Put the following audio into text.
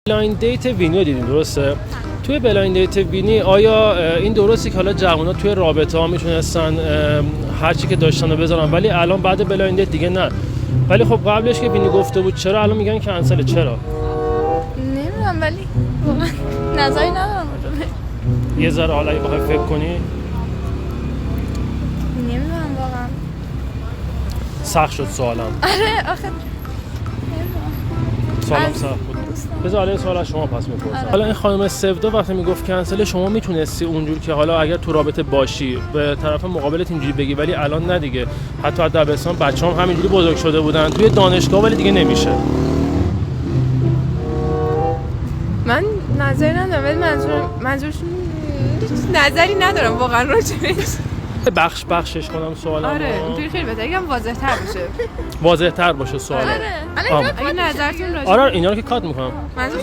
بلایند دیت وینی رو دیدین درسته؟ توی بلایند دیت وینی آیا این درسته که حالا جوونا توی رابطه ها میتونستن هر چی که داشتن رو بذارن ولی الان بعد بلایند دیت دیگه نه؟ ولی خب قبلش که وینی گفته بود چرا الان میگن کنسل، چرا؟ نمیدونم ولی واقعا نظری ندارم راجع یه ذره حالا اگه بخوای فکر کنی نمیدونم واقعا. سخت شد سوالم. آره آخه سوالم سخت بود. بذار حالا سوال از شما پس میپرسم. آره. حالا این خانم سودا وقتی میگفت کنسل، شما میتونستی اونجور که حالا اگر تو رابطه باشی به طرف مقابلت اینجوری بگی ولی الان نه دیگه، حتی از دبستان بچه‌ام همینجوری بزرگ شده بودن توی دانشگاه ولی دیگه نمیشه. من نظری ندارم ولی منظورشون نظری ندارم واقعا راجعش. بخشش کنم سوالم. آره اینطوری خیلی بهتره اگه واضح‌تر بشه. واضح‌تر باشه سوال. آره اگه نظرتون راجع آره اینا رو که کات میکنم. منظور